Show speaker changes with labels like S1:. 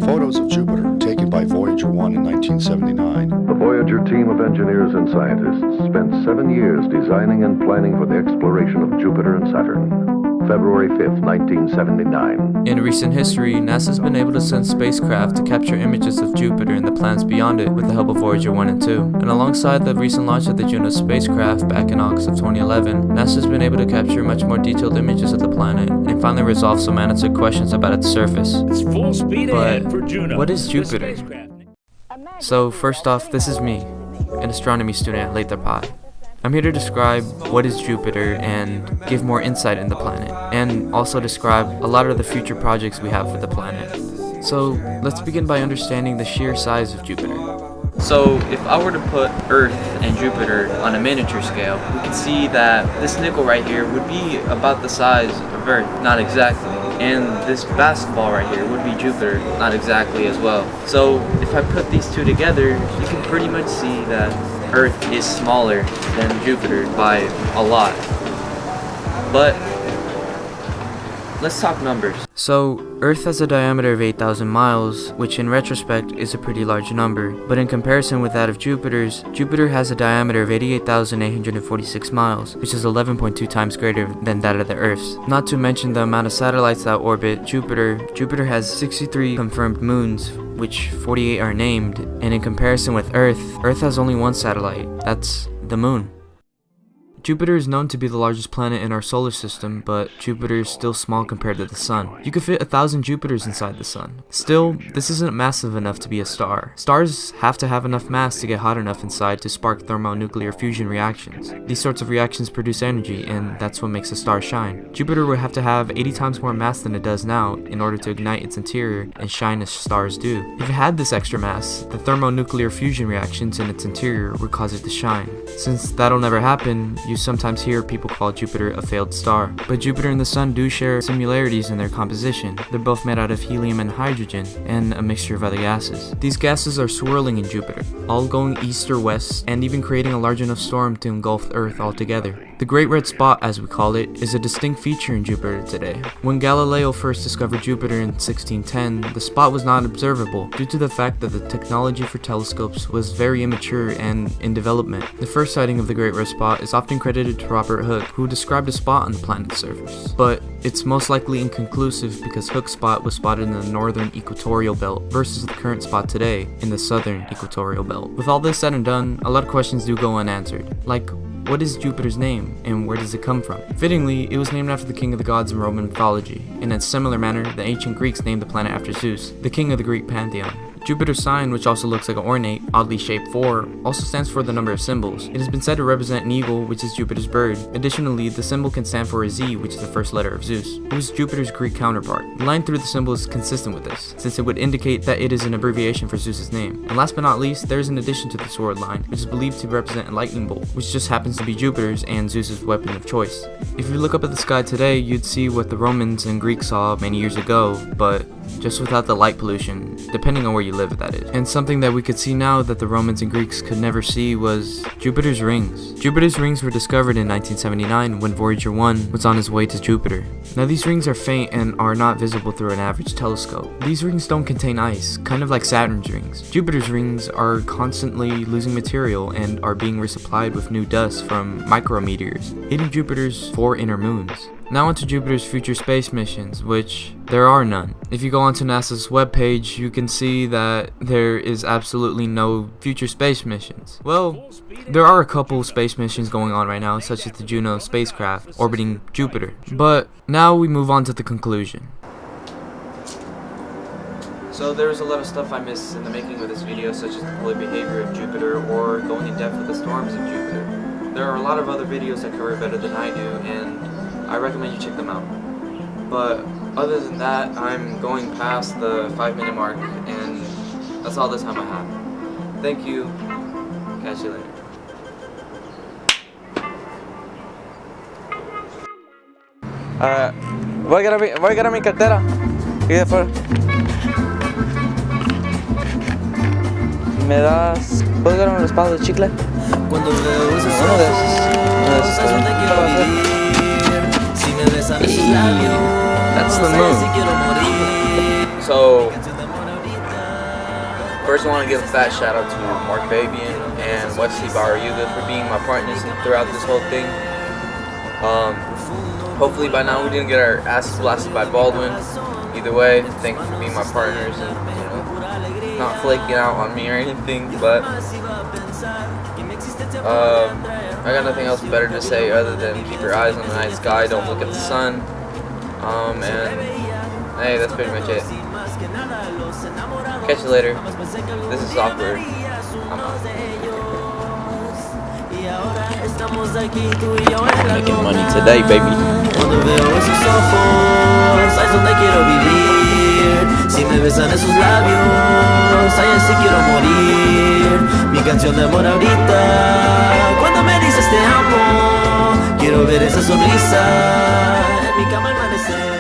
S1: Photos of Jupiter taken by Voyager 1 in 1979.
S2: The Voyager team of engineers and scientists spent 7 years designing and planning for the exploration of Jupiter and Saturn. February 5th, 1979.
S3: In recent history, NASA's been able to send spacecraft to capture images of Jupiter and the planets beyond it with the help of Voyager 1 and 2. And alongside the recent launch of the Juno spacecraft back in August of 2011, NASA's been able to capture much more detailed images of the planet and finally resolve some unanswered questions about its surface.
S4: It's full speed ahead for
S3: But
S4: Juno.
S3: what is Jupiter? So first off, this is me, an astronomy student at Lathrop High. I'm here to describe what is Jupiter and give more insight in the planet, and also describe a lot of the future projects we have for the planet. So let's begin by understanding the sheer size of Jupiter. So if I were to put Earth and Jupiter on a miniature scale, we can see that this nickel right here would be about the size of Earth, not exactly. And this basketball right here would be Jupiter, not exactly as well. So if I put these two together, you can pretty much see that Earth is smaller than Jupiter by a lot. But let's talk numbers. So Earth has a diameter of 8,000 miles, which in retrospect is a pretty large number, but in comparison with that of Jupiter's, Jupiter has a diameter of 88,846 miles, which is 11.2 times greater than that of the Earth's. Not to mention the amount of satellites that orbit Jupiter. Jupiter has 63 confirmed moons, which 48 are named, and in comparison with Earth, Earth has only one satellite, that's the Moon. Jupiter is known to be the largest planet in our solar system, but Jupiter is still small compared to the Sun. You could fit 1,000 Jupiters inside the Sun. Still, this isn't massive enough to be a star. Stars have to have enough mass to get hot enough inside to spark thermonuclear fusion reactions. These sorts of reactions produce energy, and that's what makes a star shine. Jupiter would have to have 80 times more mass than it does now in order to ignite its interior and shine as stars do. If it had this extra mass, the thermonuclear fusion reactions in its interior would cause it to shine. Since that'll never happen, you sometimes hear people call Jupiter a failed star. But Jupiter and the Sun do share similarities in their composition. They're both made out of helium and hydrogen, and a mixture of other gases. These gases are swirling in Jupiter, all going east or west, and even creating a large enough storm to engulf Earth altogether. The Great Red Spot, as we call it, is a distinct feature in Jupiter today. When Galileo first discovered Jupiter in 1610, the spot was not observable due to the fact that the technology for telescopes was very immature and in development. The first sighting of the Great Red Spot is often credited to Robert Hooke, who described a spot on the planet's surface. But it's most likely inconclusive because Hooke's spot was spotted in the northern equatorial belt versus the current spot today in the southern equatorial belt. With all this said and done, a lot of questions do go unanswered. Like, what is Jupiter's name, and where does it come from? Fittingly, it was named after the king of the gods in Roman mythology. In a similar manner, the ancient Greeks named the planet after Zeus, the king of the Greek pantheon. Jupiter's sign, which also looks like an ornate, oddly shaped 4, also stands for the number of symbols. It has been said to represent an eagle, which is Jupiter's bird. Additionally, the symbol can stand for a Z, which is the first letter of Zeus, who is Jupiter's Greek counterpart. The line through the symbol is consistent with this, since it would indicate that it is an abbreviation for Zeus's name. And last but not least, there is an addition to the sword line, which is believed to represent a lightning bolt, which just happens to be Jupiter's and Zeus's weapon of choice. If you look up at the sky today, you'd see what the Romans and Greeks saw many years ago, but just without the light pollution, depending on where you live, that is. And something that we could see now that the Romans and Greeks could never see was Jupiter's rings. Jupiter's rings were discovered in 1979 when Voyager 1 was on his way to Jupiter. Now these rings are faint and are not visible through an average telescope. These rings don't contain ice, kind of like Saturn's rings. Jupiter's rings are constantly losing material and are being resupplied with new dust from micrometeors, hitting Jupiter's 4 inner moons. Now onto Jupiter's future space missions, which there are none. If you go onto NASA's webpage, you can see that there is absolutely no future space missions. Well, there are a couple space missions going on right now, such as the Juno spacecraft orbiting Jupiter. But now we move on to the conclusion. So there's a lot of stuff I missed in the making of this video, such as the polar behavior of Jupiter or going in depth with the storms of Jupiter. There are a lot of other videos that cover it better than I do, and I recommend you check them out. But other than that, I'm going past the 5-minute mark, and that's all the time I have. Thank you. Catch you later.
S5: Voy a agarrar mi cartera y de fuera. ¿Puedes darme un espado de chicle?
S6: Cuando veo esos
S5: Uno de esos.
S6: ojos, es donde quiero vivir. Si me besan esos labios,
S3: That's the
S6: no sé
S3: moon.
S6: si quiero morir.
S3: So,
S4: First, I want to give a fat shout out to Mark Fabian and Wesley Barayuga for being my partners throughout this whole thing. Hopefully by now we didn't get our asses blasted by Baldwin. Either way, thank you for being my partners and not flaking out on me or anything. But I got nothing else better to say other than keep your eyes on the night sky, don't look at the sun. And hey, that's pretty much it. Catch you later. This is awkward. I'm out.
S7: Making money today, baby.
S6: Cuando veo esos ojos, ahí es donde quiero vivir. Si me besan esos labios, ahí sí quiero morir. Mi canción de amor ahorita, cuando me dices te amo, quiero ver esa sonrisa en mi cama al amanecer.